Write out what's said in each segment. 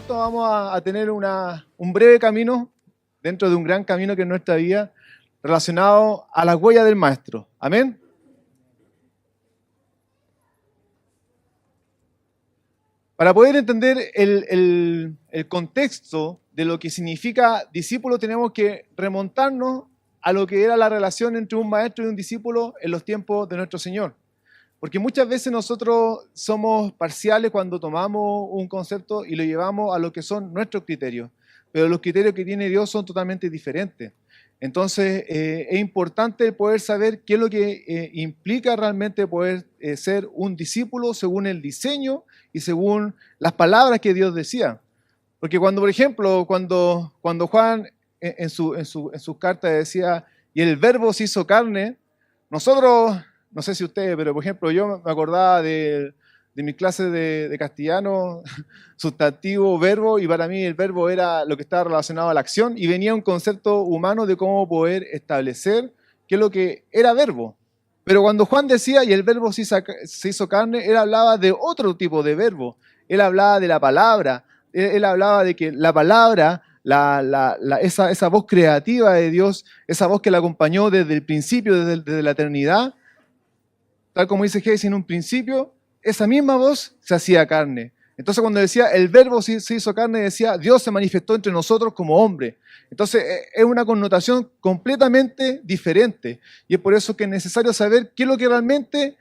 ¿cierto? Vamos a tener un breve camino dentro de un gran camino que es nuestra vida relacionado a las huellas del Maestro. Amén. Para poder entender el contexto de lo que significa discípulo, tenemos que remontarnos a lo que era la relación entre un maestro y un discípulo en los tiempos de nuestro Señor. Porque muchas veces nosotros somos parciales cuando tomamos un concepto y lo llevamos a lo que son nuestros criterios, pero los criterios que tiene Dios son totalmente diferentes. Entonces es importante poder saber qué es lo que implica realmente poder ser un discípulo según el diseño y según las palabras que Dios decía. Porque cuando, por ejemplo, cuando Juan en sus cartas decía, y el verbo se hizo carne, nosotros, no sé si ustedes, pero por ejemplo yo me acordaba de mis clases de castellano, sustantivo, verbo, y para mí el verbo era lo que estaba relacionado a la acción, y venía un concepto humano de cómo poder establecer qué es lo que era verbo. Pero cuando Juan decía, y el verbo se hizo carne, él hablaba de otro tipo de verbo. Él hablaba de la palabra. Él hablaba de que la palabra, esa voz creativa de Dios, esa voz que la acompañó desde el principio, desde la eternidad, tal como dice Génesis en un principio, esa misma voz se hacía carne. Entonces cuando decía el verbo se hizo carne, decía Dios se manifestó entre nosotros como hombre. Entonces es una connotación completamente diferente. Y es por eso que es necesario saber qué es lo que realmente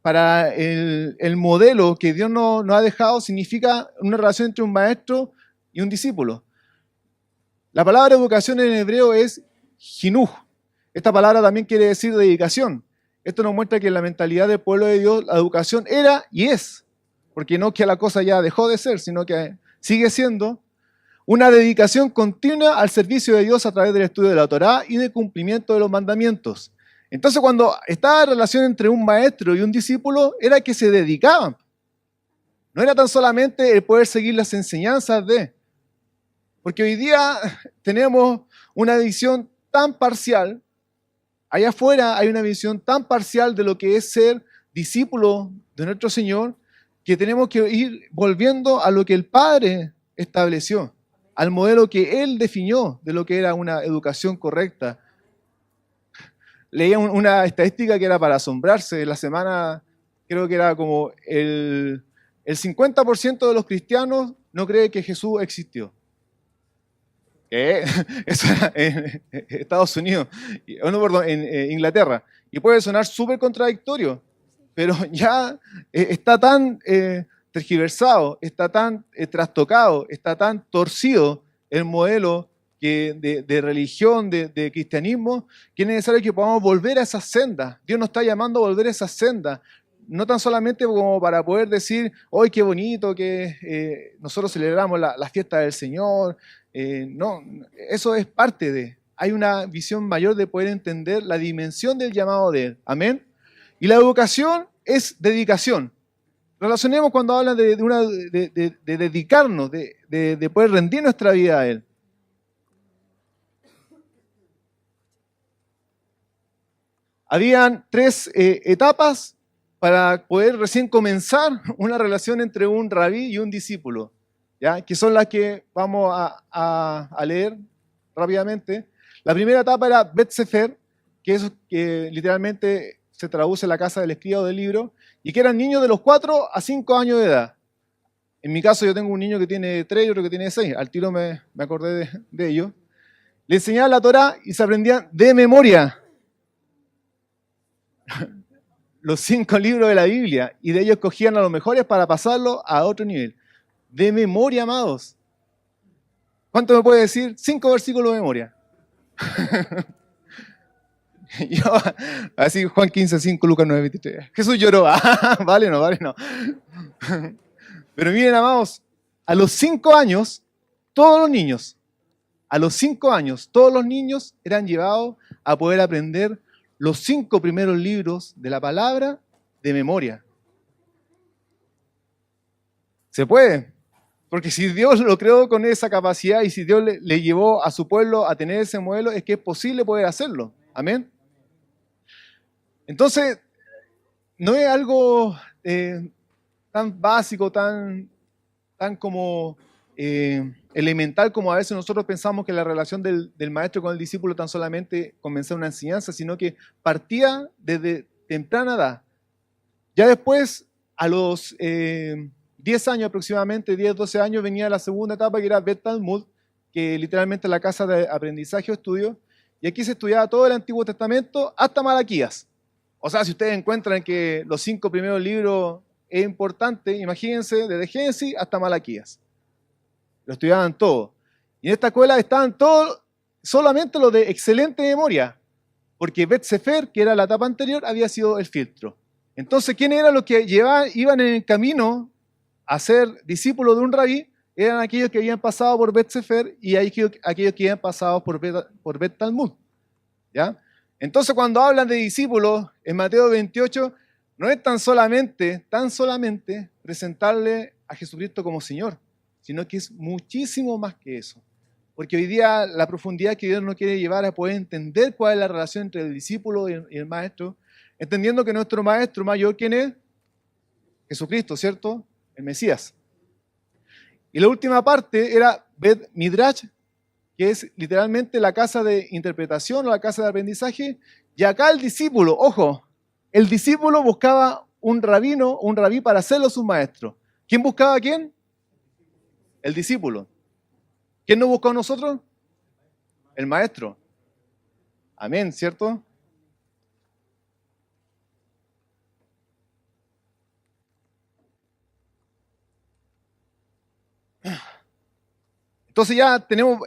para el modelo que Dios nos ha dejado significa una relación entre un maestro y un discípulo. La palabra educación en hebreo es jinuj. Esta palabra también quiere decir dedicación. Esto nos muestra que en la mentalidad del pueblo de Dios la educación era y es, porque no que la cosa ya dejó de ser, sino que sigue siendo una dedicación continua al servicio de Dios a través del estudio de la Torá y del cumplimiento de los mandamientos. Entonces cuando estaba la relación entre un maestro y un discípulo, era que se dedicaban. No era tan solamente el poder seguir las enseñanzas de... Porque hoy día tenemos una visión tan parcial. Allá afuera hay una visión tan parcial de lo que es ser discípulo de nuestro Señor, que tenemos que ir volviendo a lo que el Padre estableció, al modelo que Él definió de lo que era una educación correcta. Leía una estadística que era para asombrarse. La semana creo que era como el 50% de los cristianos no cree que Jesús existió. Eso era en Estados Unidos, no, perdón, en Inglaterra. Y puede sonar súper contradictorio, pero ya está tan tergiversado, está tan trastocado, está tan torcido el modelo de religión, de cristianismo, que es necesario que podamos volver a esas sendas. Dios nos está llamando a volver a esas sendas. No tan solamente como para poder decir, hoy qué bonito que nosotros celebramos la fiesta del Señor. No, eso es parte de. Hay una visión mayor de poder entender la dimensión del llamado de Él. Amén. Y la educación es dedicación. Relacionemos cuando hablan de dedicarnos, de poder rendir nuestra vida a Él. Habían 3 etapas para poder recién comenzar una relación entre un rabí y un discípulo, ¿ya? Que son las que vamos a leer rápidamente. La primera etapa era Bet Sefer, que es que literalmente se traduce la casa del escriba o del libro, y que eran niños de los 4 a 5 años de edad. En mi caso yo tengo un niño que tiene 3 y otro que tiene 6, al tiro me acordé de ello. Le enseñaban la Torá y se aprendían de memoria los 5 libros de la Biblia, y de ellos escogían a los mejores para pasarlo a otro nivel. De memoria, amados. ¿Cuánto me puede decir? 5 versículos de memoria. Yo, así Juan 15, 5, Lucas 9, 23. Jesús lloró. Vale, no. Pero miren, amados, a los 5 años, todos los niños, todos los niños eran llevados a poder aprender los 5 primeros libros de la palabra de memoria. ¿Se puede? Porque si Dios lo creó con esa capacidad y si Dios le llevó a su pueblo a tener ese modelo, es que es posible poder hacerlo. Amén. Entonces, no es algo tan básico, tan como elemental como a veces nosotros pensamos que la relación del maestro con el discípulo tan solamente comenzaba una enseñanza, sino que partía desde temprana edad. Ya después, a los 10 años aproximadamente, 10, 12 años, venía la segunda etapa, que era Bet Talmud, que literalmente es la casa de aprendizaje o estudio, y aquí se estudiaba todo el Antiguo Testamento hasta Malaquías. O sea, si ustedes encuentran que los 5 primeros libros es importante, imagínense, desde Génesis hasta Malaquías. Lo estudiaban todo. Y en esta escuela estaban todos, solamente los de excelente memoria, porque Bet Sefer, que era la etapa anterior, había sido el filtro. Entonces, ¿quiénes eran los que iban en el camino a ser discípulos de un rabí? Eran aquellos que habían pasado por Bet Sefer y aquellos que habían pasado por Bet Talmud. ¿Ya? Entonces, cuando hablan de discípulos en Mateo 28, no es tan solamente presentarle a Jesucristo como Señor, sino que es muchísimo más que eso. Porque hoy día la profundidad que Dios nos quiere llevar a poder entender cuál es la relación entre el discípulo y el maestro, entendiendo que nuestro maestro mayor, ¿quién es? Jesucristo, ¿cierto? El Mesías. Y la última parte era Bet Midrash, que es literalmente la casa de interpretación o la casa de aprendizaje. Y acá el discípulo, ojo, el discípulo buscaba un rabino, un rabí para hacerlo su maestro. ¿Quién buscaba a quién? El discípulo. ¿Quién nos buscó a nosotros? El maestro. Amén, ¿cierto? Entonces ya tenemos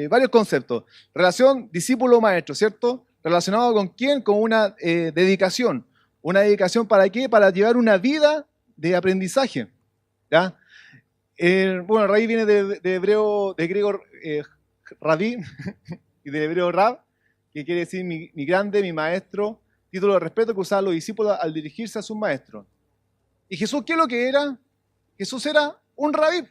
varios conceptos. Relación discípulo-maestro, ¿cierto? ¿Relacionado con quién? Con una dedicación. ¿Una dedicación para qué? Para llevar una vida de aprendizaje. ¿Ya? Bueno, rabí viene de hebreo, de griego rabí y de hebreo rab, que quiere decir mi grande, mi maestro, título de respeto que usaban los discípulos al dirigirse a sus maestros. ¿Y Jesús qué es lo que era? Jesús era un rabí.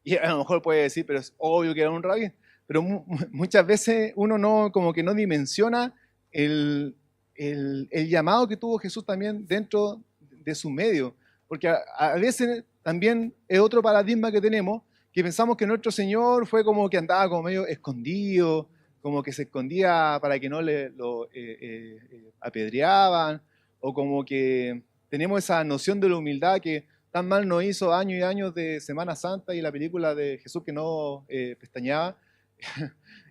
Y a lo mejor puede decir, pero es obvio que era un rabí. Pero muchas veces uno no, como que no dimensiona el llamado que tuvo Jesús también dentro de su medio. Porque a veces también es otro paradigma que tenemos, que pensamos que nuestro Señor fue como que andaba como medio escondido, como que se escondía para que no lo apedreaban, o como que tenemos esa noción de la humildad que tan mal nos hizo años y años de Semana Santa y la película de Jesús que no pestañeaba,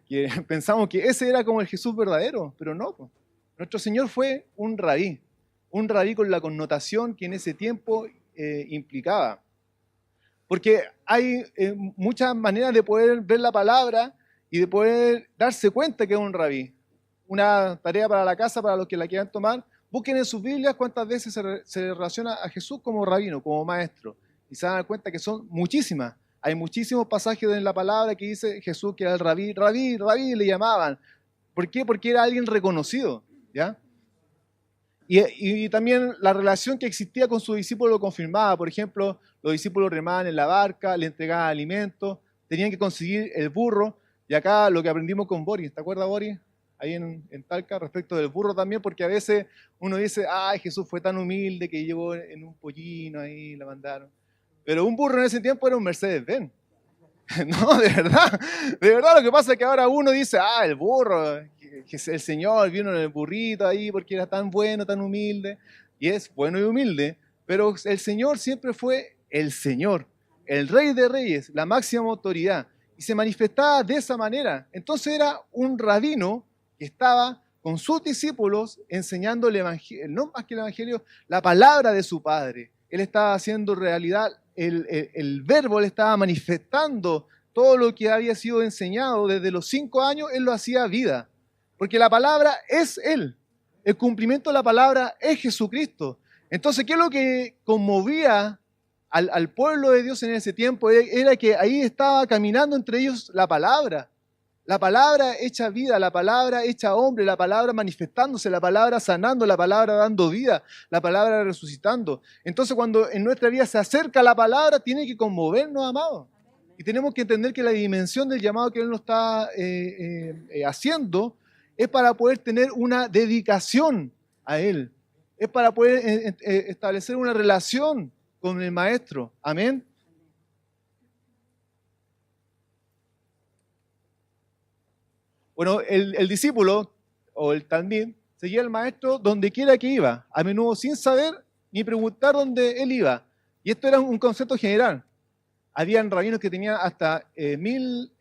que pensamos que ese era como el Jesús verdadero, pero no. Pues. Nuestro Señor fue un rabí con la connotación que en ese tiempo implicaba. Porque hay muchas maneras de poder ver la palabra y de poder darse cuenta que es un rabí. Una tarea para la casa, para los que la quieran tomar, busquen en sus Biblias cuántas veces se relaciona a Jesús como rabino, como maestro. Y se van a dar cuenta que son muchísimas. Hay muchísimos pasajes en la palabra que dice Jesús que era el rabí, le llamaban. ¿Por qué? Porque era alguien reconocido, ¿ya? Y también la relación que existía con sus discípulos lo confirmaba. Por ejemplo, los discípulos remaban en la barca, le entregaban alimentos, tenían que conseguir el burro. Y acá lo que aprendimos con Boris, ¿te acuerdas, Boris? Ahí en Talca, respecto del burro también, porque a veces uno dice, ay, Jesús fue tan humilde que llegó en un pollino ahí, la mandaron. Pero un burro en ese tiempo era un Mercedes-Benz. No, de verdad lo que pasa es que ahora uno dice, el burro, que el Señor vino en el burrito ahí porque era tan bueno, tan humilde, y es bueno y humilde, pero el Señor siempre fue el Señor, el Rey de Reyes, la máxima autoridad, y se manifestaba de esa manera. Entonces era un rabino que estaba con sus discípulos enseñando el Evangelio, no más que el Evangelio, la palabra de su Padre. Él estaba haciendo realidad el verbo, le estaba manifestando todo lo que había sido enseñado desde los 5 años, él lo hacía vida. Porque la palabra es él. El cumplimiento de la palabra es Jesucristo. Entonces, ¿qué es lo que conmovía al pueblo de Dios en ese tiempo? Era que ahí estaba caminando entre ellos la palabra. La palabra hecha vida, la palabra hecha hombre, la palabra manifestándose, la palabra sanando, la palabra dando vida, la palabra resucitando. Entonces cuando en nuestra vida se acerca la palabra, tiene que conmovernos, amados. Y tenemos que entender que la dimensión del llamado que Él nos está haciendo es para poder tener una dedicación a Él. Es para poder establecer una relación con el Maestro. Amén. Bueno, el discípulo o el talmid seguía al maestro donde quiera que iba, a menudo sin saber ni preguntar dónde él iba. Y esto era un concepto general. Habían rabinos que tenían hasta 1000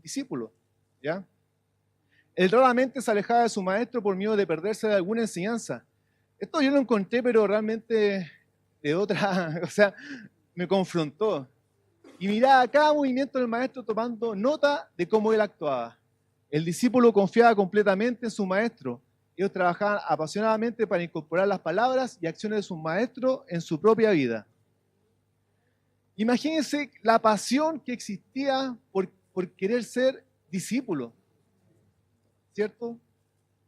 discípulos, ¿ya? Él raramente se alejaba de su maestro por miedo de perderse de alguna enseñanza. Esto yo lo encontré, pero realmente de otra, o sea, me confrontó. Y miraba cada movimiento del maestro tomando nota de cómo él actuaba. El discípulo confiaba completamente en su maestro. Ellos trabajaban apasionadamente para incorporar las palabras y acciones de su maestro en su propia vida. Imagínense la pasión que existía por querer ser discípulo, ¿cierto?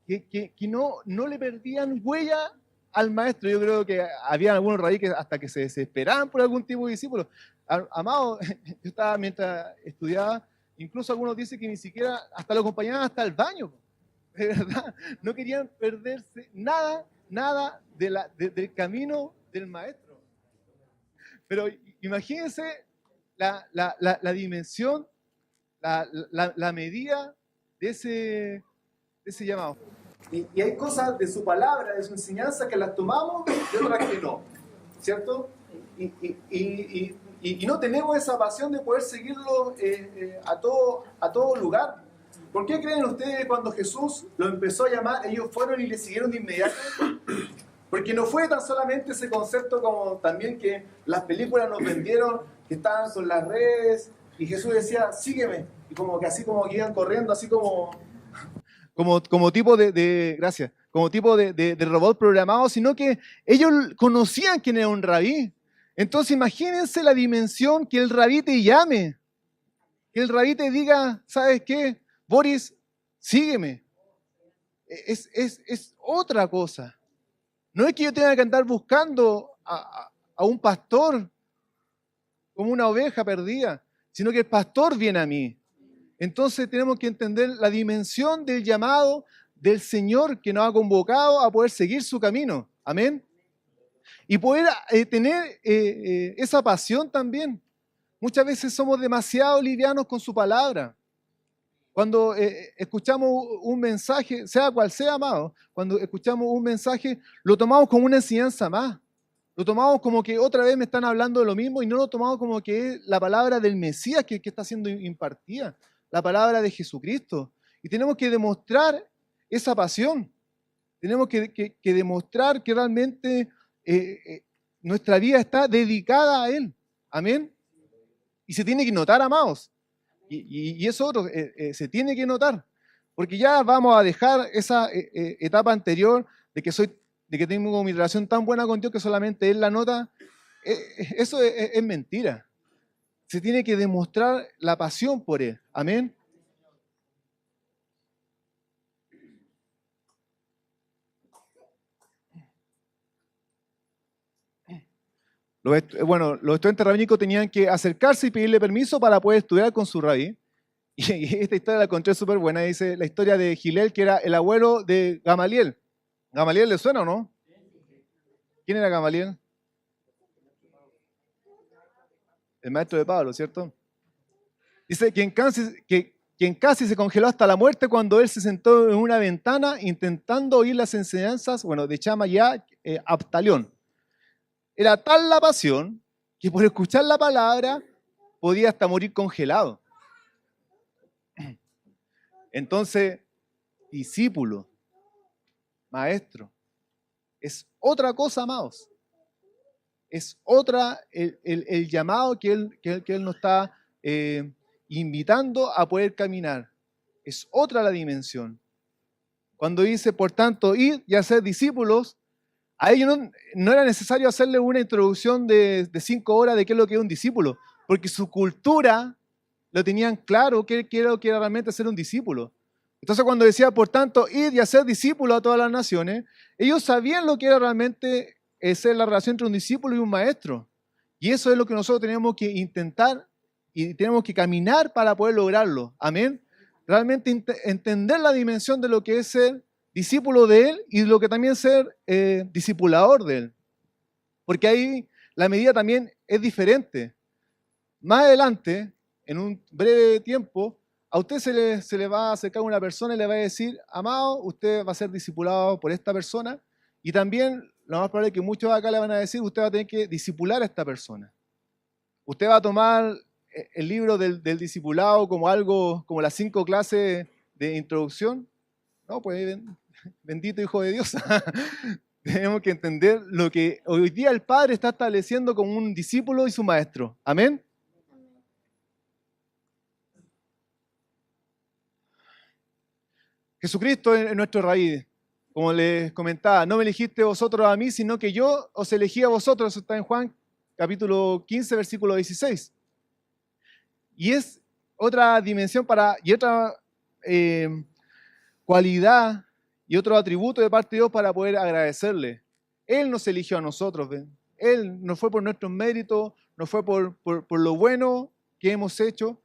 Que no le perdían huella al maestro. Yo creo que había algunos raíces que hasta que se desesperaban por algún tipo de discípulo. Amado, yo estaba mientras estudiaba, incluso algunos dicen que ni siquiera hasta lo acompañaban hasta el baño. De verdad, no querían perderse nada del camino del maestro. Pero imagínense la dimensión, la medida de ese llamado. Y hay cosas de su palabra, de su enseñanza, que las tomamos y otras que no, ¿cierto? Y no tenemos esa pasión de poder seguirlo a todo lugar. ¿Por qué creen ustedes cuando Jesús lo empezó a llamar, ellos fueron y le siguieron de inmediato? Porque no fue tan solamente ese concepto como también que las películas nos vendieron, que estaban con las redes, y Jesús decía, sígueme, y como que así como que iban corriendo, así como tipo gracias, como tipo de robot programado, sino que ellos conocían quién era un rabí. Entonces imagínense la dimensión que el rabí te llame, que el rabí te diga, ¿sabes qué? Boris, sígueme. Es otra cosa. No es que yo tenga que andar buscando a un pastor como una oveja perdida, sino que el pastor viene a mí. Entonces tenemos que entender la dimensión del llamado del Señor que nos ha convocado a poder seguir su camino. Amén. Y poder tener esa pasión también. Muchas veces somos demasiado livianos con su palabra. Cuando escuchamos un mensaje, sea cual sea, amado, cuando escuchamos un mensaje, lo tomamos como una enseñanza más. Lo tomamos como que otra vez me están hablando de lo mismo y no lo tomamos como que es la palabra del Mesías que está siendo impartida, la palabra de Jesucristo. Y tenemos que demostrar esa pasión. Tenemos que demostrar que realmente nuestra vida está dedicada a Él. Amén. Y se tiene que notar, amados. Y eso otro, se tiene que notar, porque ya vamos a dejar esa etapa anterior de que tengo mi relación tan buena con Dios que solamente Él la nota. Eso es mentira. Se tiene que demostrar la pasión por Él. Amén. Los estudiantes rabínicos tenían que acercarse y pedirle permiso para poder estudiar con su rabí. Y esta historia la encontré súper buena. Dice la historia de Gilel, que era el abuelo de Gamaliel. ¿Gamaliel le suena o no? ¿Quién era Gamaliel? El maestro de Pablo, ¿cierto? Dice quien casi se congeló hasta la muerte cuando él se sentó en una ventana intentando oír las enseñanzas, de Chama ya Abtalión. Era tal la pasión que por escuchar la palabra podía hasta morir congelado. Entonces, discípulo, maestro, es otra cosa, amados. Es otra el llamado que él nos está invitando a poder caminar. Es otra la dimensión. Cuando dice, por tanto, ir y hacer discípulos, a ellos no era necesario hacerle una introducción de 5 horas de qué es lo que es un discípulo, porque su cultura lo tenían claro qué era lo que era realmente ser un discípulo. Entonces cuando decía, por tanto, ir y hacer discípulos a todas las naciones, ellos sabían lo que era realmente ser la relación entre un discípulo y un maestro. Y eso es lo que nosotros tenemos que intentar y tenemos que caminar para poder lograrlo. Amén. Realmente entender la dimensión de lo que es ser discípulo de Él y lo que también es ser discipulador de Él. Porque ahí la medida también es diferente. Más adelante, en un breve tiempo, a usted se le va a acercar una persona y le va a decir, amado, usted va a ser discipulado por esta persona, y también lo más probable es que muchos acá le van a decir, usted va a tener que discipular a esta persona. Usted va a tomar el libro del discipulado como algo, como las 5 clases de introducción. No, pues bendito Hijo de Dios. Tenemos que entender lo que hoy día el Padre está estableciendo como un discípulo y su maestro. Amén. Jesucristo es nuestro raíz. Como les comentaba, no me elegiste vosotros a mí, sino que yo os elegí a vosotros. Eso está en Juan capítulo 15, versículo 16. Y es otra dimensión y otra cualidad y otro atributo de parte de Dios para poder agradecerle. Él nos eligió a nosotros, ¿ven? Él no fue por nuestros méritos, no fue por lo bueno que hemos hecho,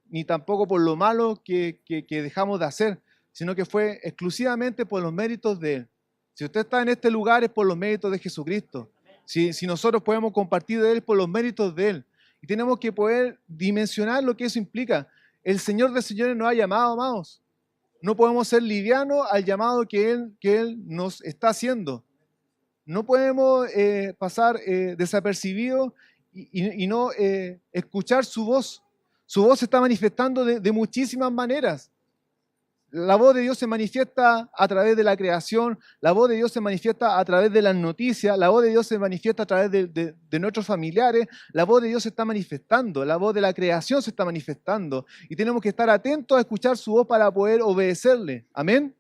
ni tampoco por lo malo que dejamos de hacer, sino que fue exclusivamente por los méritos de Él. Si usted está en este lugar es por los méritos de Jesucristo. Si nosotros podemos compartir de Él por los méritos de Él. Y tenemos que poder dimensionar lo que eso implica. El Señor de señores nos ha llamado, amados. No podemos ser livianos al llamado que Él nos está haciendo. No podemos pasar desapercibidos y no escuchar su voz. Su voz se está manifestando de muchísimas maneras. La voz de Dios se manifiesta a través de la creación, la voz de Dios se manifiesta a través de las noticias, la voz de Dios se manifiesta a través de nuestros familiares, la voz de Dios se está manifestando, la voz de la creación se está manifestando y tenemos que estar atentos a escuchar su voz para poder obedecerle. Amén.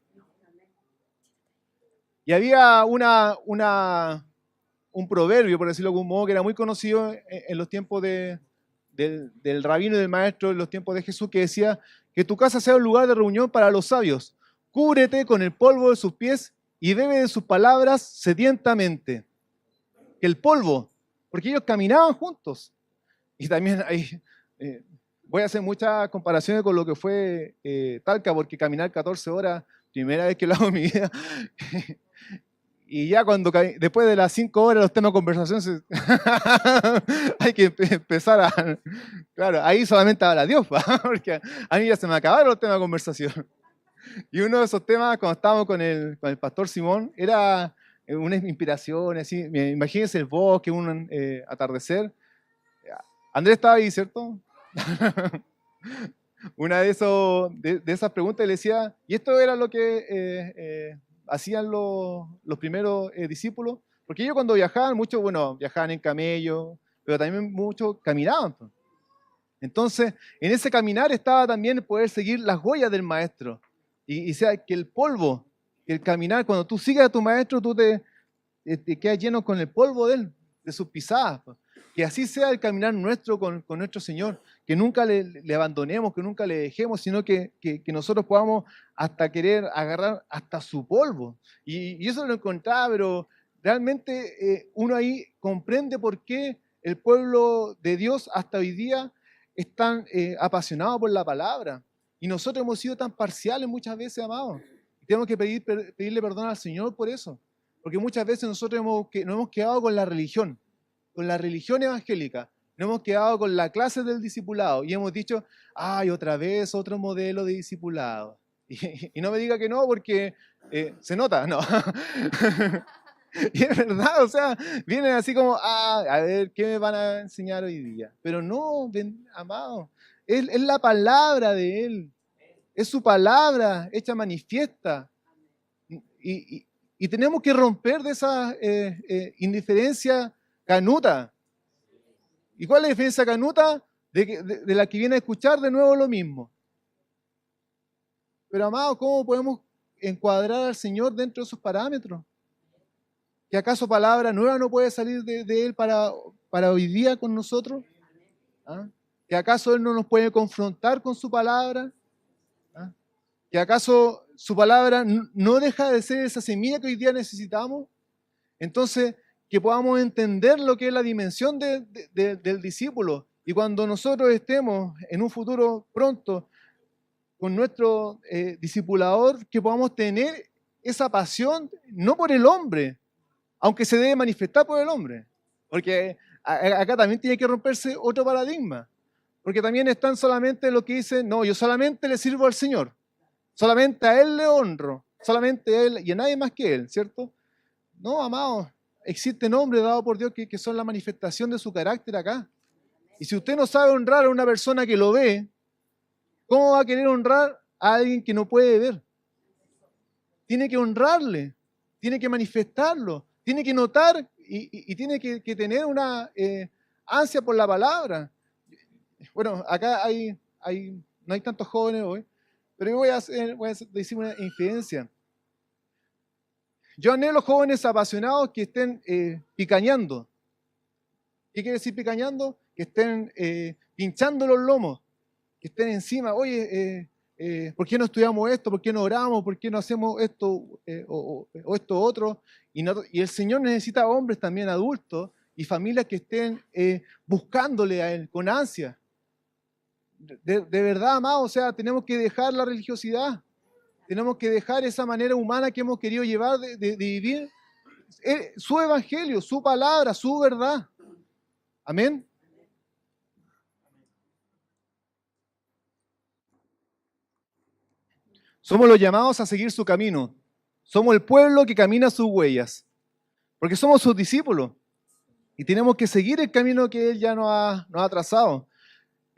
Y había un proverbio, por decirlo de algún modo, que era muy conocido en los tiempos del rabino y del maestro, en los tiempos de Jesús, que decía: que tu casa sea un lugar de reunión para los sabios. Cúbrete con el polvo de sus pies y bebe de sus palabras sedientamente. Que el polvo, porque ellos caminaban juntos. Y también ahí voy a hacer muchas comparaciones con lo que fue Talca, porque caminar 14 horas, primera vez que lo hago en mi vida. Y ya después de las 5 horas los temas de conversación hay que empezar a... Claro, ahí solamente habla Dios, porque a mí ya se me acabaron los temas de conversación. Y uno de esos temas, cuando estábamos con el pastor Simón, era una inspiración, así, imagínense el bosque, un atardecer. Andrés estaba ahí, ¿cierto? Una de esas preguntas le decía, y esto era lo que... hacían los primeros discípulos, porque ellos cuando viajaban, muchos, viajaban en camello, pero también muchos caminaban. Entonces, en ese caminar estaba también poder seguir las huellas del maestro. Y sea que el polvo, que el caminar, cuando tú sigues a tu maestro, tú te quedas lleno con el polvo de él, de sus pisadas. Que así sea el caminar nuestro con nuestro Señor, que nunca le abandonemos, que nunca le dejemos, sino que nosotros podamos hasta querer agarrar hasta su polvo. Y eso lo encontraba, pero realmente uno ahí comprende por qué el pueblo de Dios hasta hoy día es tan apasionado por la palabra. Y nosotros hemos sido tan parciales muchas veces, amados. Y tenemos que pedirle perdón al Señor por eso. Porque muchas veces nosotros nos hemos quedado con la religión evangélica, nos hemos quedado con la clase del discipulado y hemos dicho, ay, otra vez otro modelo de discipulado. Y no me diga que no, porque se nota, no. Y es verdad, o sea, vienen así como, a ver, ¿qué me van a enseñar hoy día? Pero no, amado, es la palabra de Él, es su palabra hecha manifiesta. Y tenemos que romper de esa indiferencia canuta. ¿Y cuál es la diferencia canuta? De la que viene a escuchar de nuevo lo mismo. Pero, amado, ¿cómo podemos encuadrar al Señor dentro de esos parámetros? ¿Que acaso palabra nueva no puede salir de Él para hoy día con nosotros? ¿Ah? ¿Que acaso Él no nos puede confrontar con su palabra? ¿Ah? ¿Que acaso su palabra no deja de ser esa semilla que hoy día necesitamos? Entonces, que podamos entender lo que es la dimensión del discípulo. Y cuando nosotros estemos en un futuro pronto con nuestro discipulador, que podamos tener esa pasión, no por el hombre, aunque se debe manifestar por el hombre. Porque acá también tiene que romperse otro paradigma. Porque también están solamente los que dicen, no, yo solamente le sirvo al Señor, solamente a Él le honro, solamente a Él y a nadie más que Él, ¿cierto? No, amados, existen hombres dados por Dios que son la manifestación de su carácter acá. Y si usted no sabe honrar a una persona que lo ve, ¿cómo va a querer honrar a alguien que no puede ver? Tiene que honrarle, tiene que manifestarlo, tiene que notar y tiene que tener una ansia por la palabra. Bueno, acá no hay tantos jóvenes hoy, pero yo voy a decir una infidencia. Yo anhelo jóvenes apasionados que estén picañando. ¿Qué quiere decir picañando? Que estén pinchando los lomos, que estén encima. Oye, ¿por qué no estudiamos esto? ¿Por qué no oramos? ¿Por qué no hacemos esto o esto otro? Y el Señor necesita hombres también adultos y familias que estén buscándole a Él con ansia. De verdad, amado, o sea, tenemos que dejar la religiosidad. Tenemos que dejar esa manera humana que hemos querido llevar de vivir su evangelio, su palabra, su verdad. Amén. Somos los llamados a seguir su camino. Somos el pueblo que camina sus huellas. Porque somos sus discípulos. Y tenemos que seguir el camino que Él ya nos ha trazado.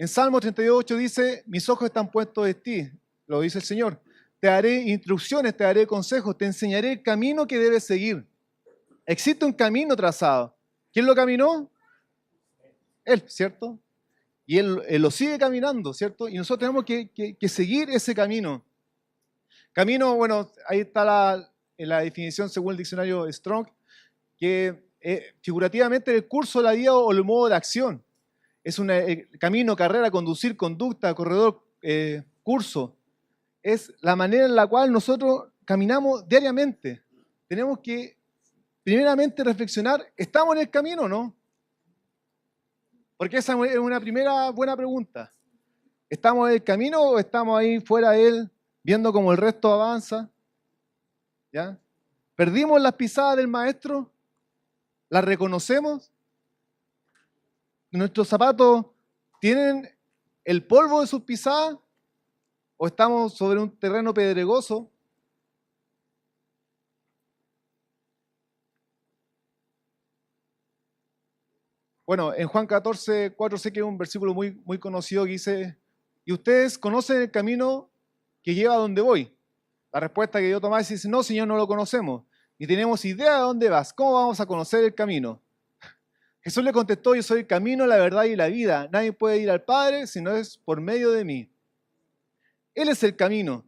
En Salmo 38 dice, mis ojos están puestos en ti. Lo dice el Señor. Te daré instrucciones, te daré consejos, te enseñaré el camino que debes seguir. Existe un camino trazado. ¿Quién lo caminó? Él, ¿cierto? Y él lo sigue caminando, ¿cierto? Y nosotros tenemos que seguir ese camino. Camino, bueno, ahí está la definición según el diccionario Strong, que figurativamente el curso de la vida o el modo de acción. Es un camino, carrera, conducir, conducta, corredor, curso. Es la manera en la cual nosotros caminamos diariamente. Tenemos que primeramente reflexionar, ¿estamos en el camino o no? Porque esa es una primera buena pregunta. ¿Estamos en el camino o estamos ahí fuera de él, viendo cómo el resto avanza? ¿Ya? ¿Perdimos las pisadas del maestro? ¿Las reconocemos? ¿Nuestros zapatos tienen el polvo de sus pisadas? ¿O estamos sobre un terreno pedregoso? Bueno, en Juan 14, 4 sé que es un versículo muy, muy conocido que dice, y ustedes conocen el camino que lleva a donde voy. La respuesta que dio Tomás dice, no, Señor, no lo conocemos. Ni tenemos idea de dónde vas. ¿Cómo vamos a conocer el camino? Jesús le contestó, yo soy el camino, la verdad y la vida. Nadie puede ir al Padre si no es por medio de mí. Él es el camino.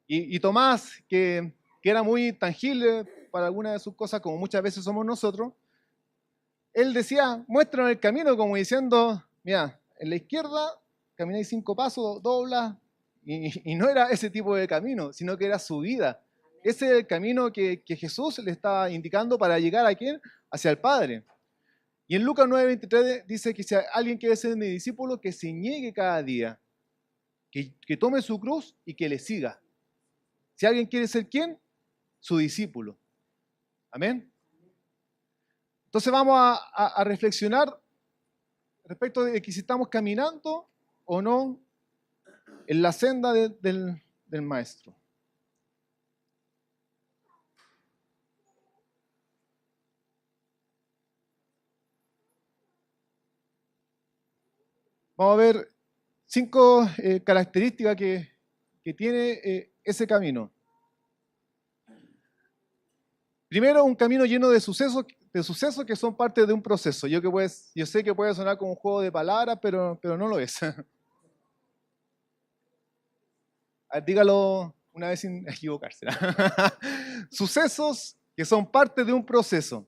Y Tomás, que era muy tangible para algunas de sus cosas, como muchas veces somos nosotros, él decía, muéstranos el camino, como diciendo, mira, en la izquierda camináis 5 pasos, dobla, y no era ese tipo de camino, sino que era su vida. Ese es el camino que Jesús le estaba indicando para llegar ¿a quién? Hacia el Padre. Y en Lucas 9:23 dice que si alguien quiere ser mi discípulo, que se niegue cada día, que tome su cruz y que le siga. Si alguien quiere ser ¿quién? Su discípulo. Amén. Entonces vamos a reflexionar respecto de que si estamos caminando o no en la senda del Maestro. Vamos a ver 5 características que tiene ese camino. Primero, un camino lleno de sucesos que son parte de un proceso. Yo sé que puede sonar como un juego de palabras, pero no lo es. A ver, dígalo una vez sin equivocarse. Sucesos que son parte de un proceso.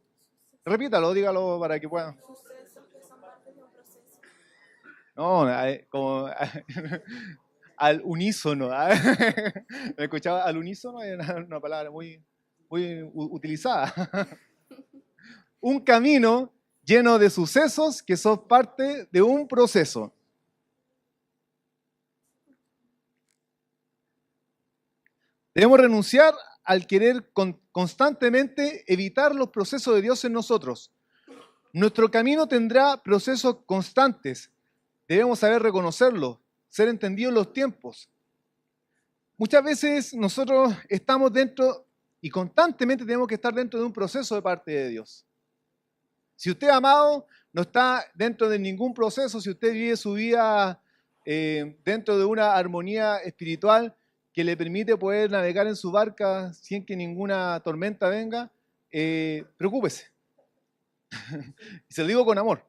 Repítalo, dígalo para que puedan. No, como al unísono. ¿Me escuchaba al unísono? Es una palabra muy utilizada. Un camino lleno de sucesos que son parte de un proceso. Debemos renunciar al querer constantemente evitar los procesos de Dios en nosotros. Nuestro camino tendrá procesos constantes, Debemos saber reconocerlo, ser entendidos en los tiempos. Muchas veces nosotros estamos dentro y constantemente tenemos que estar dentro de un proceso de parte de Dios. Si usted, amado, no está dentro de ningún proceso, si usted vive su vida dentro de una armonía espiritual que le permite poder navegar en su barca sin que ninguna tormenta venga, preocúpese. Y se lo digo con amor.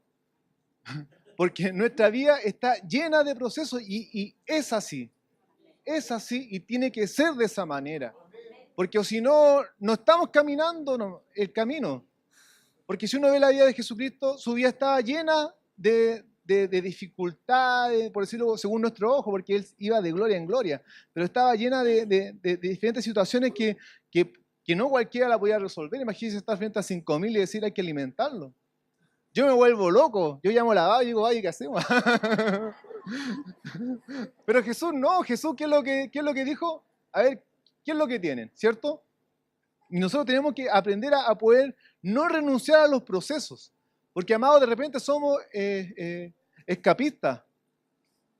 Porque nuestra vida está llena de procesos y es así y tiene que ser de esa manera. Porque si no, no estamos caminando el camino. Porque si uno ve la vida de Jesucristo, su vida estaba llena de dificultades, por decirlo según nuestro ojo, porque Él iba de gloria en gloria, pero estaba llena de diferentes situaciones que no cualquiera la podía resolver. Imagínense estar frente a 5.000 y decir hay que alimentarlo. Yo me vuelvo loco, yo llamo a la y digo, ay, ¿qué hacemos? Pero Jesús no, Jesús, ¿qué es lo que dijo? A ver, ¿qué es lo que tienen? ¿Cierto? Y nosotros tenemos que aprender a poder no renunciar a los procesos, porque, amados, de repente somos escapistas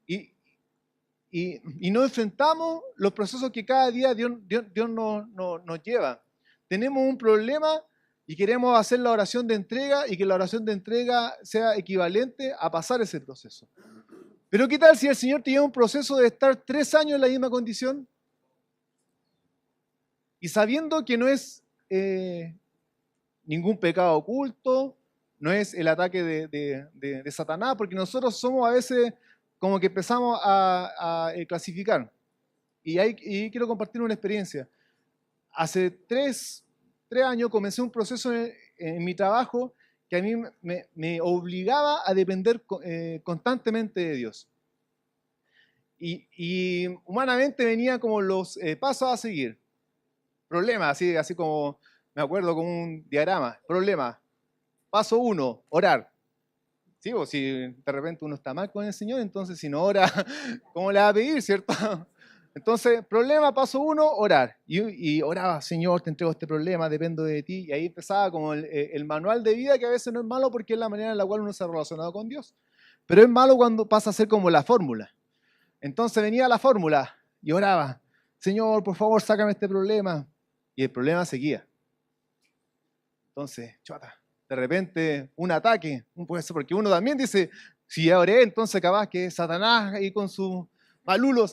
y no enfrentamos los procesos que cada día Dios nos lleva. Tenemos un problema y queremos hacer la oración de entrega y que la oración de entrega sea equivalente a pasar ese proceso. Pero ¿qué tal si el Señor te lleva un proceso de estar 3 años en la misma condición? Y sabiendo que no es ningún pecado oculto, no es el ataque de Satanás, porque nosotros somos a veces como que empezamos a clasificar. Y quiero compartir una experiencia. Hace 3 años comencé un proceso en mi trabajo que a mí me obligaba a depender constantemente de Dios. Y humanamente venía como los pasos a seguir. Problemas, así como, me acuerdo como un diagrama. Problema. Paso 1, orar. ¿Sí? O si de repente uno está mal con el Señor, entonces si no ora, ¿cómo le va a pedir, cierto? Entonces, problema, paso 1, orar. Y oraba, Señor, te entrego este problema, dependo de ti. Y ahí empezaba como el manual de vida, que a veces no es malo porque es la manera en la cual uno se ha relacionado con Dios. Pero es malo cuando pasa a ser como la fórmula. Entonces venía la fórmula y oraba, Señor, por favor, sácame este problema. Y el problema seguía. Entonces, chota, de repente un ataque, porque uno también dice, si ya oré, entonces capaz que es Satanás ahí con sus malulos,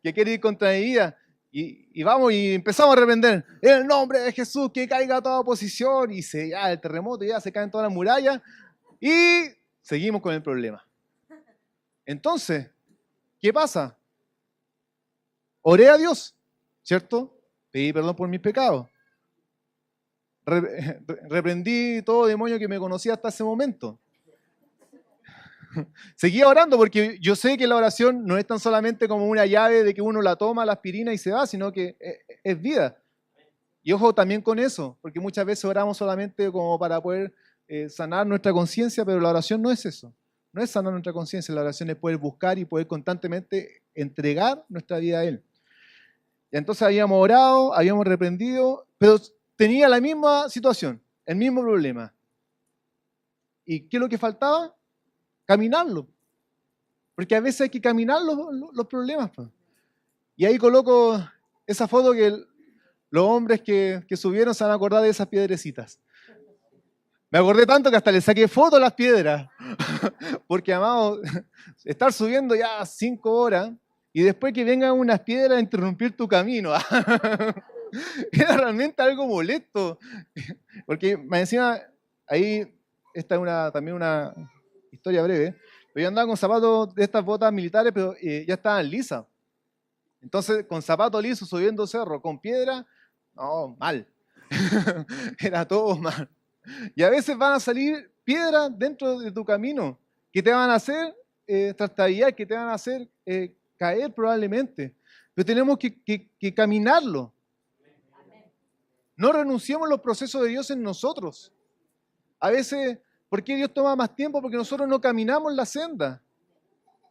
que quiere ir contra mi vida. Y vamos y empezamos a reprender, en el nombre de Jesús, que caiga toda oposición, y ya el terremoto, ya se caen todas las murallas, y seguimos con el problema. Entonces, ¿qué pasa? Oré a Dios, ¿cierto? Pedí perdón por mis pecados. Reprendí todo demonio que me conocía hasta ese momento. Seguía orando porque yo sé que la oración no es tan solamente como una llave de que uno la toma, la aspirina y se va, sino que es vida. Y ojo también con eso, porque muchas veces oramos solamente como para poder sanar nuestra conciencia, pero la oración no es eso. No es sanar nuestra conciencia, la oración es poder buscar y poder constantemente entregar nuestra vida a Él. Y entonces habíamos orado, habíamos reprendido, pero tenía la misma situación, el mismo problema. ¿Y qué es lo que faltaba? Caminarlo. Porque a veces hay que caminar los problemas. Pues. Y ahí coloco esa foto que los hombres que subieron se van a acordar de esas piedrecitas. Me acordé tanto que hasta le saqué foto a las piedras. Porque, amado, estar subiendo ya 5 horas y después que vengan unas piedras a interrumpir tu camino. Era realmente algo molesto. Porque más encima, ahí está también una historia breve, pero yo andaba con zapatos de estas botas militares, pero ya estaban lisas. Entonces, con zapatos lisos subiendo cerro, con piedra, no, mal. Era todo mal. Y a veces van a salir piedras dentro de tu camino que te van a hacer trastabillar, que te van a hacer caer probablemente. Pero tenemos que caminarlo. No renunciemos a los procesos de Dios en nosotros. A veces, ¿por qué Dios toma más tiempo? Porque nosotros no caminamos la senda.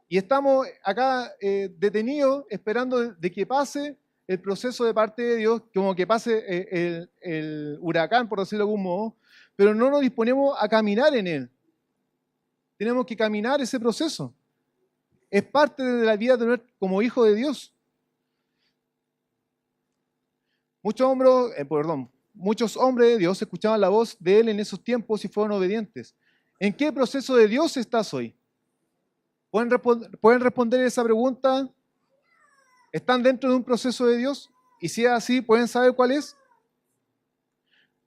Y estamos acá detenidos esperando de que pase el proceso de parte de Dios, como que pase el huracán, por decirlo de algún modo, pero no nos disponemos a caminar en él. tenemos que caminar ese proceso. Es parte de la vida como hijo de Dios. Muchos hombres de Dios escuchaban la voz de Él en esos tiempos y fueron obedientes. ¿En qué proceso de Dios estás hoy? ¿Pueden responder esa pregunta? ¿Están dentro de un proceso de Dios? Y si es así, ¿pueden saber cuál es?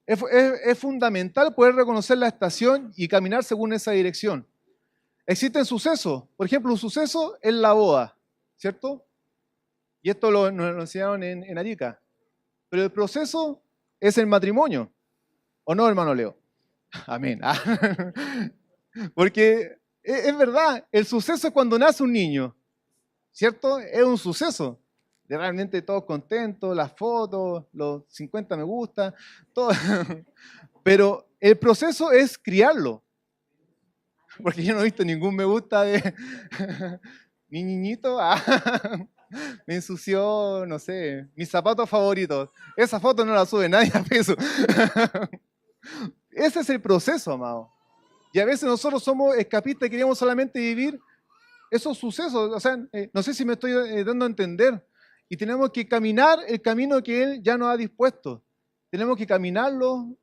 Es fundamental poder reconocer la estación y caminar según esa dirección. Existen sucesos. Por ejemplo, un suceso es la boda, ¿cierto? Y esto nos lo enseñaron en Arica. Pero el proceso es el matrimonio. ¿O no, hermano Leo? Amén. Porque es verdad, el suceso es cuando nace un niño, ¿cierto? Es un suceso. De realmente todos contentos, las fotos, los 50 me gusta, todo. Pero el proceso es criarlo. Porque yo no he visto ningún me gusta de mi niñito. Me ensució, no sé, mis zapatos favoritos. Esa foto no la sube nadie a Facebook. Ese es el proceso, amado. Y a veces nosotros somos escapistas y queremos solamente vivir esos sucesos. O sea, no sé si me estoy dando a entender. Y tenemos que caminar el camino que Él ya nos ha dispuesto. Tenemos que caminarlo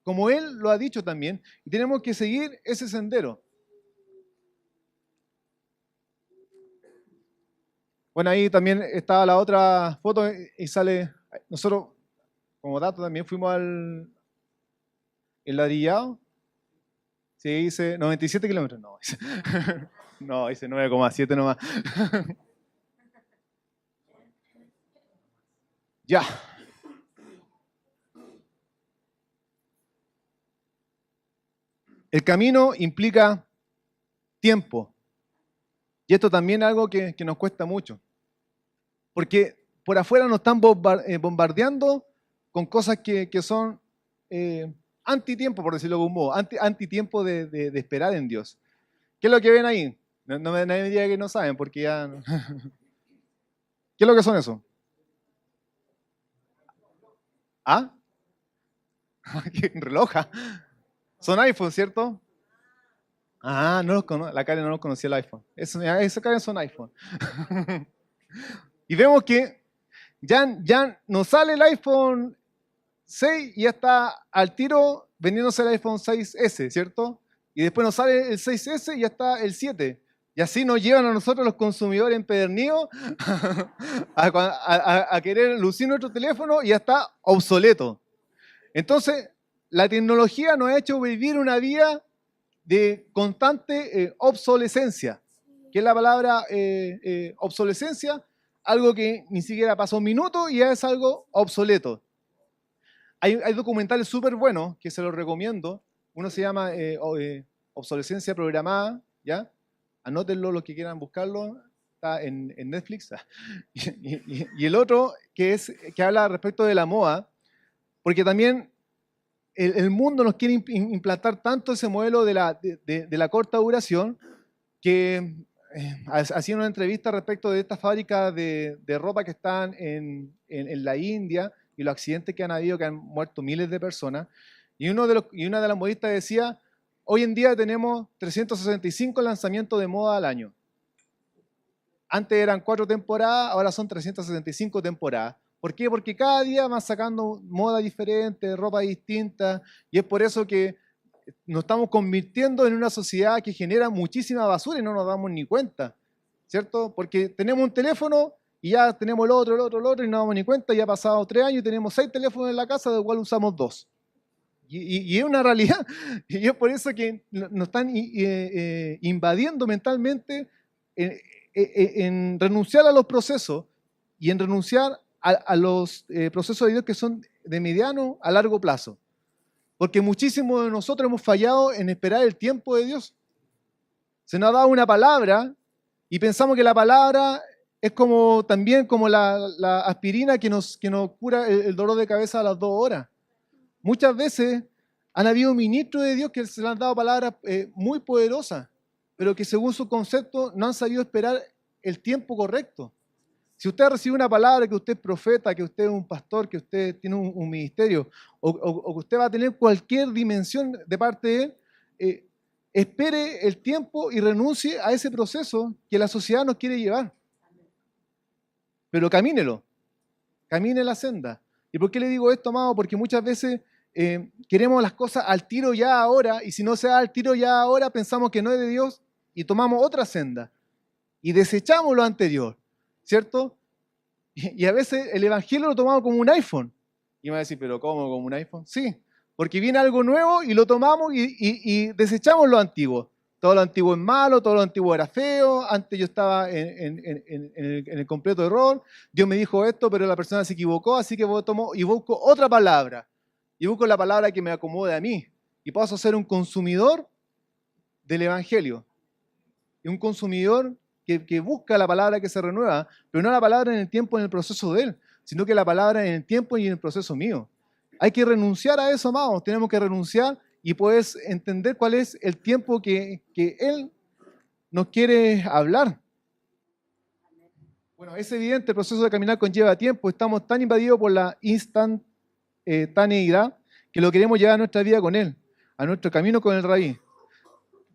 como Él lo ha dicho también. Y tenemos que seguir ese sendero. Bueno, ahí también estaba la otra foto y sale, nosotros como dato también fuimos el ladrillado. Sí, dice 97 kilómetros. No, dice, no, dice 9,7 nomás. Ya. El camino implica tiempo. Y esto también es algo que nos cuesta mucho. Porque por afuera nos están bombardeando con cosas que son antitiempo, por decirlo de algún modo, antitiempo de esperar en Dios. ¿Qué es lo que ven ahí? Nadie me diga que no saben, porque ya... ¿Qué es lo que son eso? ¿Ah? ¿Qué reloja? Son iPhone, ¿cierto? Ah, no los la Karen no los conocía el iPhone. Esos Karen son iPhone. Y vemos que ya nos sale el iPhone 6 y ya está al tiro vendiéndose el iPhone 6S, ¿cierto? Y después nos sale el 6S y ya está el 7. Y así nos llevan a nosotros los consumidores empedernidos a querer lucir nuestro teléfono y ya está obsoleto. Entonces, la tecnología nos ha hecho vivir una vida de constante obsolescencia. ¿Qué es la palabra obsolescencia? Algo que ni siquiera pasó un minuto y ya es algo obsoleto. Hay documentales súper buenos que se los recomiendo. Uno se llama Obsolescencia Programada, ¿ya? Anótenlo los que quieran buscarlo, está en Netflix. Y el otro que habla respecto de la moda, porque también el mundo nos quiere implantar tanto ese modelo de la corta duración que hacía una entrevista respecto de estas fábricas de ropa que están en la India y los accidentes que han habido, que han muerto miles de personas. Y una de las modistas decía, hoy en día tenemos 365 lanzamientos de moda al año. Antes eran 4 temporadas, ahora son 365 temporadas. ¿Por qué? Porque cada día van sacando moda diferente, ropa distinta, y es por eso que nos estamos convirtiendo en una sociedad que genera muchísima basura y no nos damos ni cuenta, ¿cierto? Porque tenemos un teléfono y ya tenemos el otro, y no nos damos ni cuenta, ya ha pasado 3 años y tenemos 6 teléfonos en la casa, de los cuales usamos 2. Y es una realidad, y es por eso que nos están invadiendo mentalmente en renunciar a los procesos y en renunciar a los procesos de Dios que son de mediano a largo plazo. Porque muchísimos de nosotros hemos fallado en esperar el tiempo de Dios. Se nos ha dado una palabra y pensamos que la palabra es también como la aspirina que nos cura el dolor de cabeza a las 2 horas. Muchas veces han habido ministros de Dios que se les han dado palabras muy poderosas, pero que según su concepto no han sabido esperar el tiempo correcto. Si usted recibe una palabra, que usted es profeta, que usted es un pastor, que usted tiene un ministerio, o que usted va a tener cualquier dimensión de parte de él, espere el tiempo y renuncie a ese proceso que la sociedad nos quiere llevar. Pero camínelo, camine la senda. ¿Y por qué le digo esto, amado? Porque muchas veces queremos las cosas al tiro ya ahora, y si no se da al tiro ya ahora, pensamos que no es de Dios y tomamos otra senda y desechamos lo anterior, ¿cierto? Y a veces el evangelio lo tomamos como un iPhone. Y me va a decir, ¿pero cómo como un iPhone? Sí, porque viene algo nuevo y lo tomamos y desechamos lo antiguo. Todo lo antiguo es malo, todo lo antiguo era feo, antes yo estaba en el completo error, Dios me dijo esto, pero la persona se equivocó, así que tomo y busco otra palabra. Y busco la palabra que me acomode a mí. Y paso a ser un consumidor del evangelio. Y un consumidor que busca la palabra que se renueva, pero no la palabra en el tiempo, en el proceso de él, sino que la palabra en el tiempo y en el proceso mío. Hay que renunciar a eso, amados. Tenemos que renunciar y puedes entender cuál es el tiempo que Él nos quiere hablar. Bueno, es evidente, el proceso de caminar conlleva tiempo. Estamos tan invadidos por la instantaneidad que lo queremos llevar a nuestra vida con Él, a nuestro camino con el Rabí.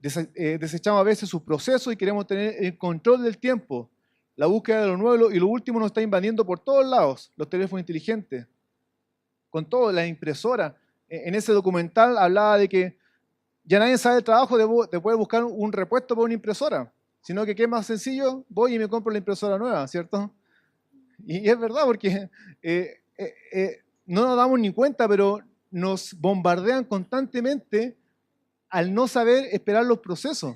Desechamos a veces sus procesos y queremos tener el control del tiempo, la búsqueda de lo nuevo, y lo último nos está invadiendo por todos lados, los teléfonos inteligentes, con todo, la impresora. En ese documental hablaba de que ya nadie sabe el trabajo de poder buscar un repuesto para una impresora, sino que qué más sencillo, voy y me compro la impresora nueva, ¿cierto? Y es verdad, porque no nos damos ni cuenta, pero nos bombardean constantemente al no saber esperar los procesos.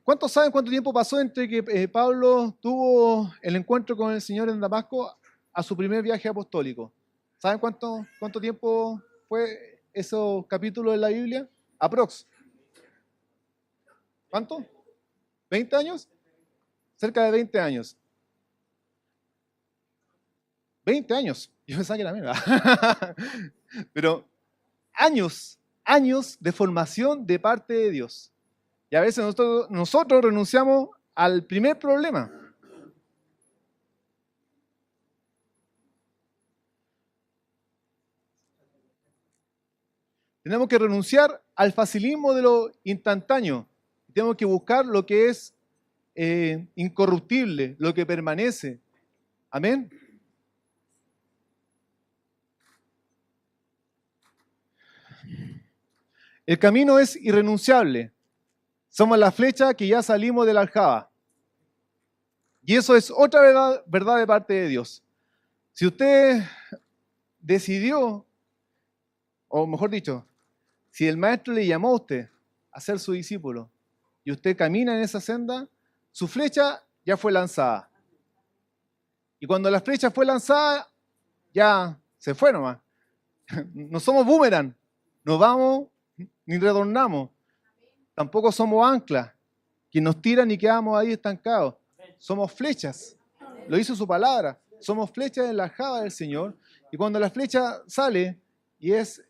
¿Cuántos saben cuánto tiempo pasó entre que Pablo tuvo el encuentro con el Señor en Damasco a su primer viaje apostólico? ¿Saben cuánto tiempo fue esos capítulos de la Biblia? Aprox. ¿Cuánto? ¿20 años? Cerca de 20 años. 20 años. Yo pensaba que era menos. Pero años de formación de parte de Dios. Y a veces nosotros renunciamos al primer problema. Tenemos que renunciar al facilismo de lo instantáneo. Tenemos que buscar lo que es incorruptible, lo que permanece. Amén. El camino es irrenunciable. Somos la flecha que ya salimos de la aljaba. Y eso es otra verdad de parte de Dios. Si usted decidió, o mejor dicho, si el maestro le llamó a usted a ser su discípulo y usted camina en esa senda, su flecha ya fue lanzada. Y cuando la flecha fue lanzada, ya se fue nomás. No somos boomerang, no vamos ni retornamos. Tampoco somos anclas, que nos tiran y quedamos ahí estancados. Somos flechas, lo hizo su palabra. Somos flechas en la aljaba del Señor. Y cuando la flecha sale y es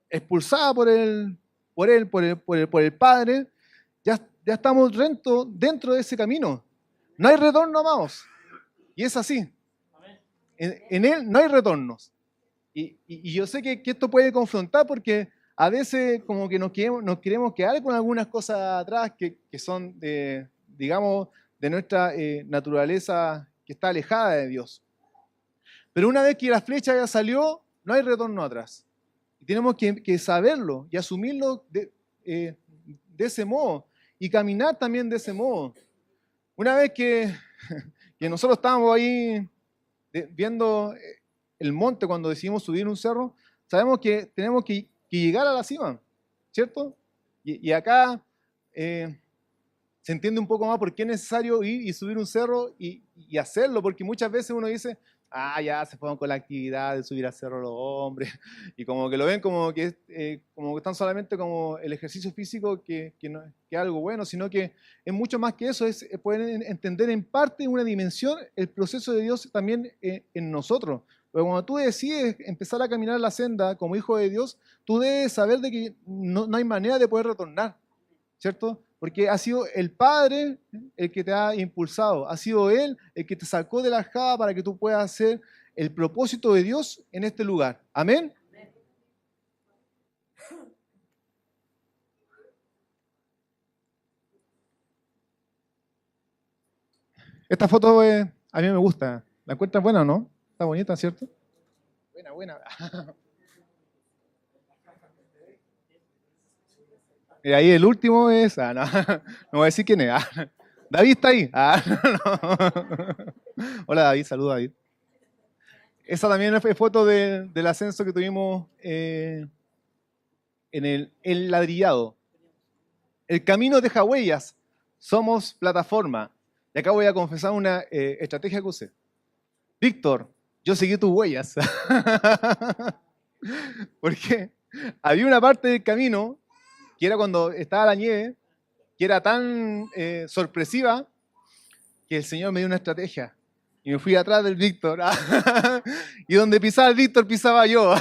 expulsada por el Padre, ya estamos dentro de ese camino. No hay retorno, amados. Y es así. En Él no hay retornos. Y yo sé que esto puede confrontar porque a veces como que nos queremos quedar con algunas cosas atrás que son digamos, de nuestra naturaleza que está alejada de Dios. Pero una vez que la flecha ya salió, no hay retorno atrás. Y tenemos que saberlo y asumirlo de ese modo y caminar también de ese modo. Una vez que nosotros estábamos ahí viendo el monte cuando decidimos subir un cerro, sabemos que tenemos que llegar a la cima, ¿cierto? Y acá se entiende un poco más por qué es necesario ir y subir un cerro y hacerlo, porque muchas veces uno dice, ya se fueron con la actividad de subir al cerro los hombres, y como que lo ven como que están solamente como el ejercicio físico que es algo bueno, sino que es mucho más que eso, es poder entender en parte, en una dimensión, el proceso de Dios también en nosotros. Pero cuando tú decides empezar a caminar la senda como hijo de Dios, tú debes saber de que no hay manera de poder retornar, ¿cierto? Porque ha sido el Padre el que te ha impulsado, ha sido Él el que te sacó de la aljaba para que tú puedas hacer el propósito de Dios en este lugar. ¿Amén? Esta foto a mí me gusta. ¿La encuentras buena o no? Está bonita, ¿cierto? Buena, buena. Y ahí el último es... no, no voy a decir quién es. David está ahí. No. Hola David, saluda David. Esa también fue foto del ascenso que tuvimos en el ladrillado. El camino deja huellas. Somos plataforma. Y acá voy a confesar una estrategia que usé. Víctor, yo seguí tus huellas. Porque había una parte del camino que era cuando estaba la nieve, que era tan sorpresiva que el Señor me dio una estrategia. Y me fui atrás del Víctor. Y donde pisaba el Víctor, pisaba yo.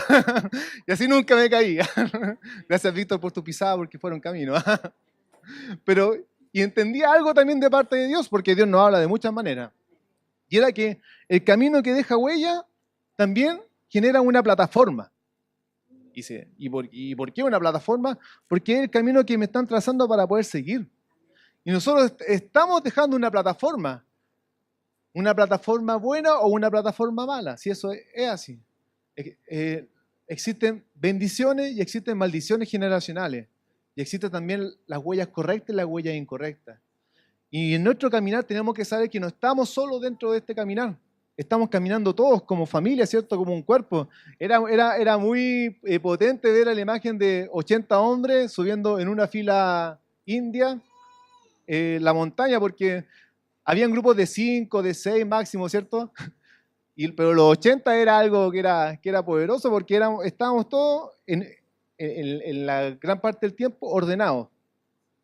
Y así nunca me caí. Gracias, Víctor, por tu pisada, porque fueron camino. Pero, y entendía algo también de parte de Dios, porque Dios nos habla de muchas maneras. Y era que el camino que deja huella también genera una plataforma. ¿Y por qué una plataforma? Porque es el camino que me están trazando para poder seguir. Y nosotros estamos dejando una plataforma buena o una plataforma mala, si eso es así. Existen bendiciones y existen maldiciones generacionales. Y existen también las huellas correctas y las huellas incorrectas. Y en nuestro caminar tenemos que saber que no estamos solos dentro de este caminar. Estamos caminando todos como familia, ¿cierto? Como un cuerpo. Era muy potente ver la imagen de 80 hombres subiendo en una fila india la montaña, porque habían grupos de 5, de 6 máximo, ¿cierto? Pero los 80 era algo que era poderoso, porque estábamos todos en la gran parte del tiempo ordenados.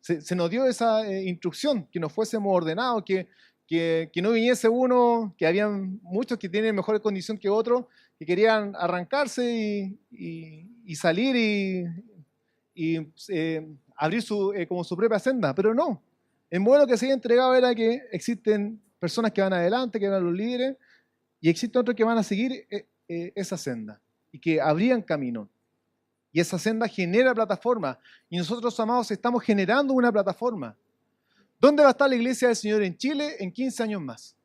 Se nos dio esa instrucción, que nos fuésemos ordenados, que no viniese uno, que habían muchos que tienen mejor condición que otros, que querían arrancarse y salir y abrir como su propia senda, pero no. El modelo que se había entregado era que existen personas que van adelante, que eran los líderes, y existen otros que van a seguir esa senda y que abrían camino. Y esa senda genera plataforma. Y nosotros, amados, estamos generando una plataforma. ¿Dónde va a estar la iglesia del Señor en Chile en 15 años más?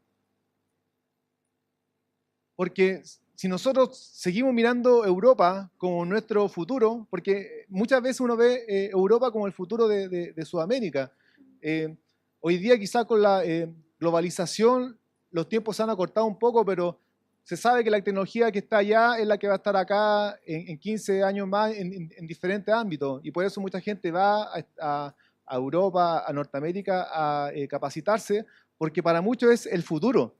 Porque si nosotros seguimos mirando Europa como nuestro futuro, porque muchas veces uno ve Europa como el futuro de Sudamérica. Hoy día quizás con la globalización los tiempos se han acortado un poco, pero se sabe que la tecnología que está allá es la que va a estar acá en 15 años más en diferentes ámbitos. Y por eso mucha gente va a Europa, a Norteamérica a capacitarse, porque para muchos es el futuro.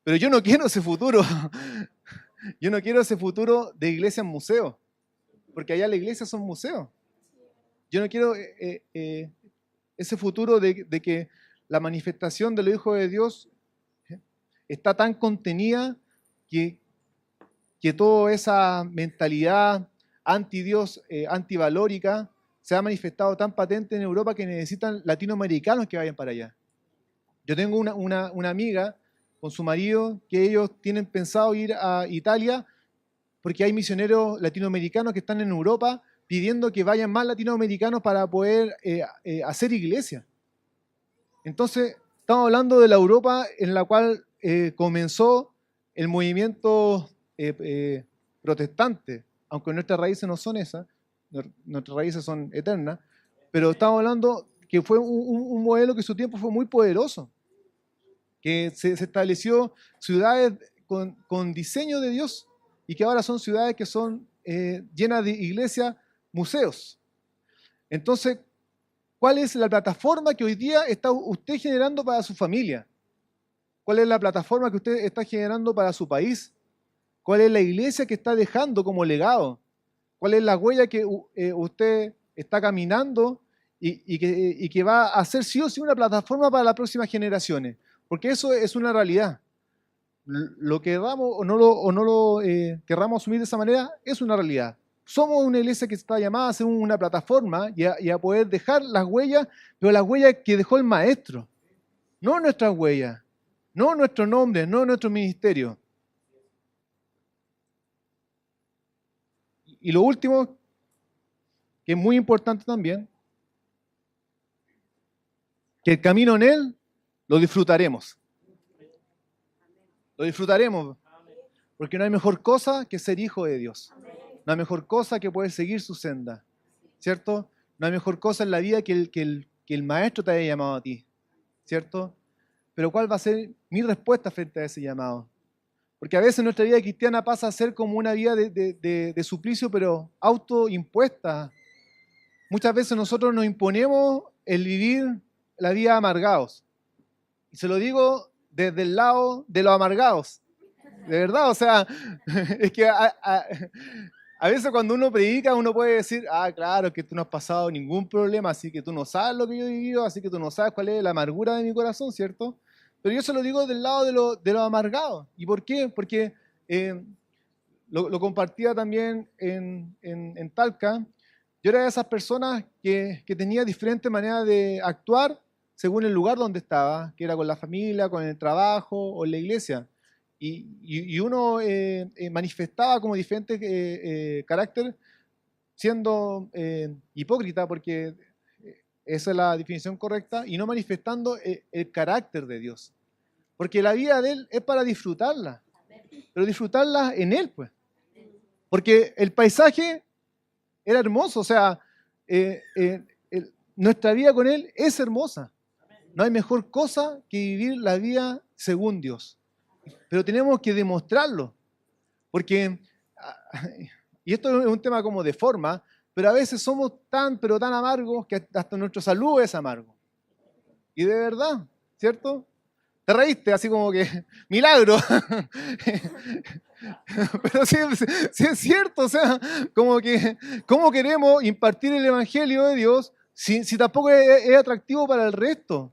Pero yo no quiero ese futuro. Yo no quiero ese futuro de iglesia en museo, porque allá las iglesias son museos. Yo no quiero ese futuro de que la manifestación de los hijos de Dios está tan contenida que toda esa mentalidad anti-Dios, antivalórica, se ha manifestado tan patente en Europa que necesitan latinoamericanos que vayan para allá. Yo tengo una amiga con su marido que ellos tienen pensado ir a Italia porque hay misioneros latinoamericanos que están en Europa pidiendo que vayan más latinoamericanos para poder hacer iglesia. Entonces, estamos hablando de la Europa en la cual comenzó el movimiento protestante, aunque nuestras raíces no son esas, nuestras raíces son eternas, pero estamos hablando que fue un modelo que en su tiempo fue muy poderoso, que se estableció ciudades con diseño de Dios y que ahora son ciudades que son llenas de iglesias, museos. Entonces, ¿cuál es la plataforma que hoy día está usted generando para su familia? ¿Cuál es la plataforma que usted está generando para su país? ¿Cuál es la iglesia que está dejando como legado? ¿Cuál es la huella que usted está caminando y que va a ser sí o sí una plataforma para las próximas generaciones? Porque eso es una realidad. Lo querramos o no lo querramos asumir de esa manera, es una realidad. Somos una iglesia que está llamada a ser una plataforma y a poder dejar las huellas, pero las huellas que dejó el maestro, no nuestras huellas, no nuestro nombre, no nuestro ministerio. Y lo último, que es muy importante también, que el camino en Él lo disfrutaremos. Lo disfrutaremos, porque no hay mejor cosa que ser hijo de Dios. No hay mejor cosa que poder seguir su senda, ¿cierto? No hay mejor cosa en la vida que el maestro te haya llamado a ti, ¿cierto? Pero ¿cuál va a ser mi respuesta frente a ese llamado? Porque a veces nuestra vida cristiana pasa a ser como una vida de suplicio, pero autoimpuesta. Muchas veces nosotros nos imponemos el vivir la vida amargados. Y se lo digo desde el lado de los amargados. De verdad, o sea, es que a veces cuando uno predica uno puede decir, claro, que tú no has pasado ningún problema, así que tú no sabes lo que yo he vivido, así que tú no sabes cuál es la amargura de mi corazón, ¿cierto? Pero yo se lo digo del lado de los amargados. ¿Y por qué? Porque lo compartía también en Talca. Yo era de esas personas que tenía diferentes maneras de actuar según el lugar donde estaba, que era con la familia, con el trabajo o en la iglesia. Y uno manifestaba como diferentes carácter siendo hipócrita, porque esa es la definición correcta, y no manifestando el carácter de Dios. Porque la vida de Él es para disfrutarla, pero disfrutarla en Él, pues. Porque el paisaje era hermoso, o sea, nuestra vida con Él es hermosa. No hay mejor cosa que vivir la vida según Dios. Pero tenemos que demostrarlo, porque, y esto es un tema como de forma, pero a veces somos pero tan amargos que hasta nuestro salud es amargo. Y de verdad, ¿cierto? Te reíste, así como que, milagro. Pero sí es cierto, o sea, como que, ¿cómo queremos impartir el Evangelio de Dios si tampoco es atractivo para el resto?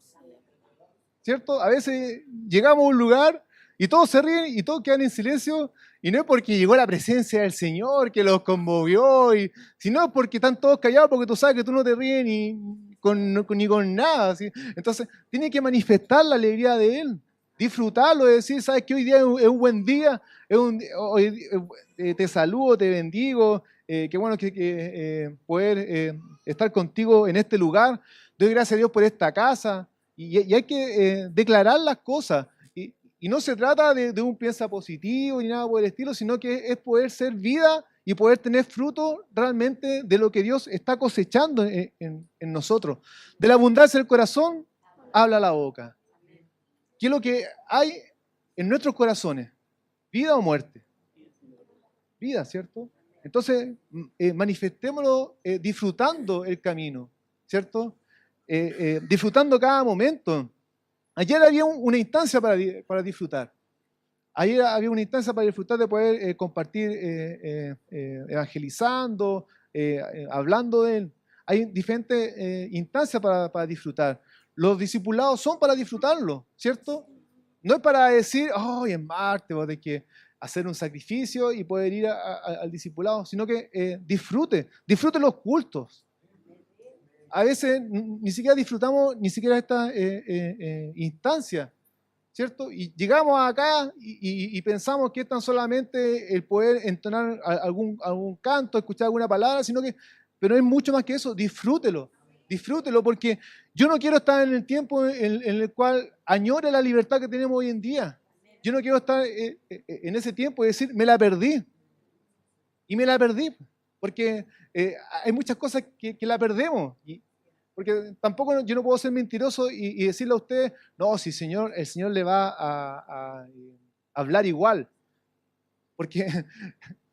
¿Cierto? A veces llegamos a un lugar y todos se ríen y todos quedan en silencio, y no es porque llegó la presencia del Señor que los conmovió, sino porque están todos callados porque tú sabes que tú no te ríes ni con nada, ¿sí? Entonces, tiene que manifestar la alegría de Él, disfrutarlo, decir, sabes que hoy día es un buen día, te saludo, te bendigo, qué bueno que poder estar contigo en este lugar, doy gracias a Dios por esta casa, y hay que declarar las cosas. Y no se trata de un piensa positivo ni nada por el estilo, sino que es poder ser vida y poder tener fruto realmente de lo que Dios está cosechando en nosotros. De la abundancia del corazón, habla la boca. ¿Qué es lo que hay en nuestros corazones? ¿Vida o muerte? Vida, ¿cierto? Entonces, manifestémoslo disfrutando el camino, ¿cierto? Disfrutando cada momento. Ayer había una instancia para disfrutar. Ayer había una instancia para disfrutar de poder compartir evangelizando, hablando de Él. Hay diferentes instancias para disfrutar. Los discipulados son para disfrutarlo, ¿cierto? No es para decir, hoy es martes, vos tenés que hacer un sacrificio y poder ir al discipulado, sino que disfrute los cultos. A veces ni siquiera disfrutamos ni siquiera esta instancia, ¿cierto? Y llegamos acá y pensamos que es tan solamente el poder entonar algún canto, escuchar alguna palabra, pero es mucho más que eso. Disfrútelo porque yo no quiero estar en el tiempo en el cual añore la libertad que tenemos hoy en día. Yo no quiero estar en ese tiempo y decir, me la perdí. Y me la perdí, porque hay muchas cosas que la perdemos. Porque tampoco yo no puedo ser mentiroso y decirle a usted, no, si el Señor le va a hablar igual. Porque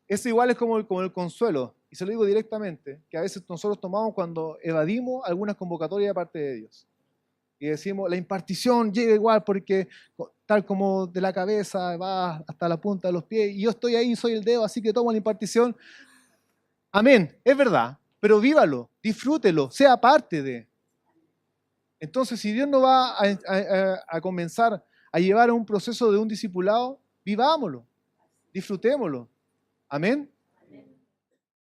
eso igual es como el consuelo. Y se lo digo directamente, que a veces nosotros tomamos cuando evadimos algunas convocatorias de parte de Dios. Y decimos, la impartición llega igual porque tal como de la cabeza va hasta la punta de los pies, y yo estoy ahí, soy el dedo, así que tomo la impartición. Amén, es verdad, pero vívalo, disfrútelo, sea parte de. Entonces, si Dios nos va a comenzar a llevar a un proceso de un discipulado, vivámoslo, disfrutémoslo. Amén.